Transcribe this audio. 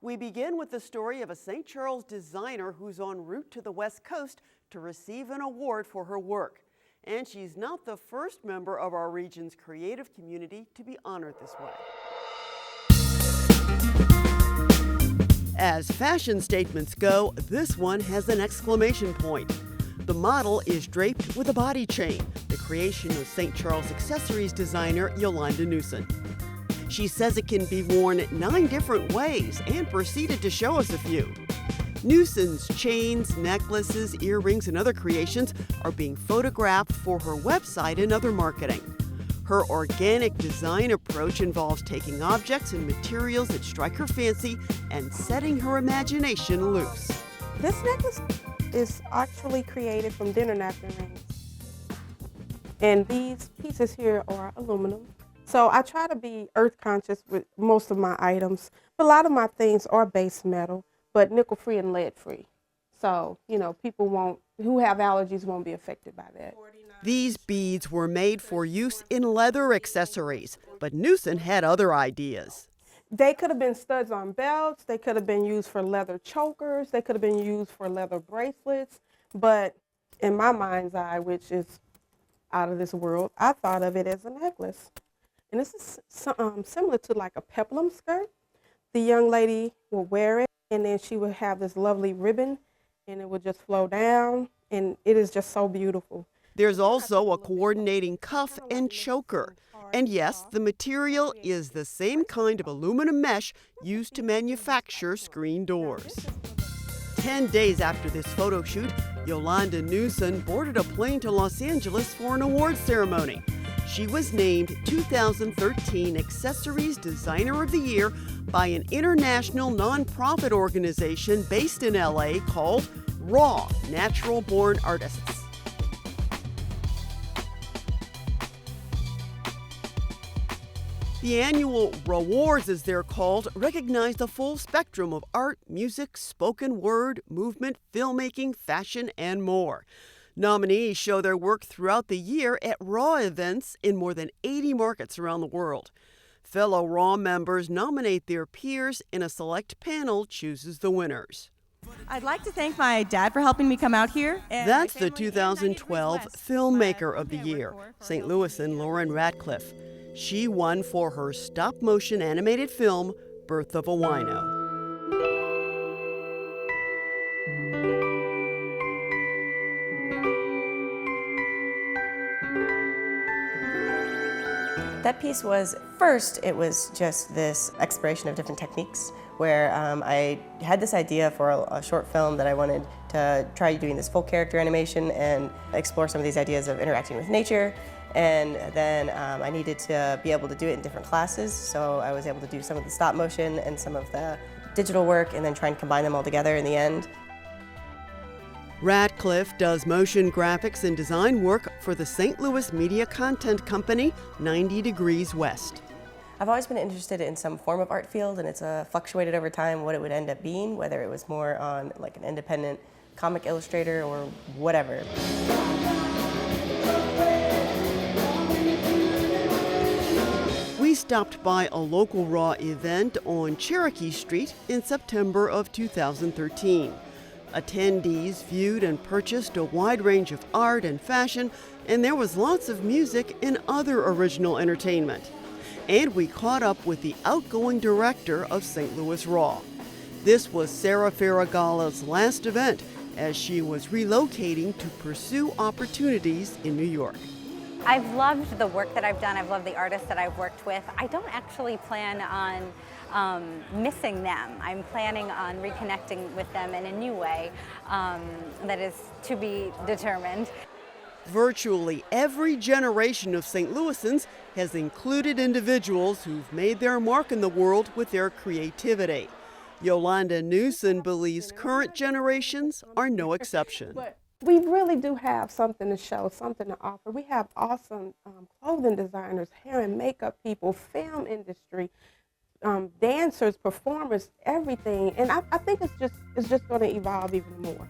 We begin with the story of a St. Charles designer who's en route to the West Coast to receive an award for her work. And she's not the first member of our region's creative community to be honored this way. As fashion statements go, this one has an exclamation point. The model is draped with a body chain, the creation of St. Charles accessories designer Yolanda Newson. She says it can be worn 9 different ways and proceeded to show us a few. Newson's chains, necklaces, earrings, and other creations are being photographed for her website and other marketing. Her organic design approach involves taking objects and materials that strike her fancy and setting her imagination loose. This necklace is actually created from dinner napkin rings. And these pieces here are aluminum. So I try to be earth conscious with most of my items. But a lot of my things are base metal, but nickel free and lead free. So, people who have allergies won't be affected by that. These beads were made for use in leather accessories, but Newson had other ideas. They could have been studs on belts, they could have been used for leather chokers, they could have been used for leather bracelets, but in my mind's eye, which is out of this world, I thought of it as a necklace. And this is similar to like a peplum skirt. The young lady will wear it, and then she would have this lovely ribbon, and it would just flow down, and it is just so beautiful. There's also a coordinating cuff and choker. And yes, the material is the same kind of aluminum mesh used to manufacture screen doors. 10 days after this photo shoot, Yolanda Newson boarded a plane to Los Angeles for an awards ceremony. She was named 2013 Accessories Designer of the Year by an international nonprofit organization based in LA called Raw Natural Born Artists. The annual rewards, as they're called, recognize the full spectrum of art, music, spoken word, movement, filmmaking, fashion, and more. Nominees show their work throughout the year at RAW events in more than 80 markets around the world. Fellow RAW members nominate their peers, and a select panel chooses the winners. I'd like to thank my dad for helping me come out here. That's the 2012 Filmmaker of the Year, St. Louisan Lauren Ratcliffe. She won for her stop-motion animated film, Birth of a Wino. That piece was, first, it was just this exploration of different techniques where I had this idea for a short film that I wanted to try doing this full character animation and explore some of these ideas of interacting with nature. And then I needed to be able to do it in different classes, so I was able to do some of the stop motion and some of the digital work and then try and combine them all together in the end. Ratcliffe does motion graphics and design work for the St. Louis media content company, 90 Degrees West. I've always been interested in some form of art field, and it's fluctuated over time what it would end up being, whether it was more on like an independent comic illustrator or whatever. We stopped by a local RAW event on Cherokee Street in September of 2013. Attendees viewed and purchased a wide range of art and fashion, and there was lots of music and other original entertainment. And we caught up with the outgoing director of St. Louis RAW. This was Sarah Farragala's last event, as she was relocating to pursue opportunities in New York. I've loved the work that I've done. I've loved the artists that I've worked with. I don't actually plan on missing them. I'm planning on reconnecting with them in a new way that is to be determined. Virtually every generation of St. Louisans has included individuals who've made their mark in the world with their creativity. Yolanda Newson believes current generations are no exception. We really do have something to show, something to offer. We have awesome clothing designers, hair and makeup people, film industry, dancers, performers, everything. And I think it's just going to evolve even more.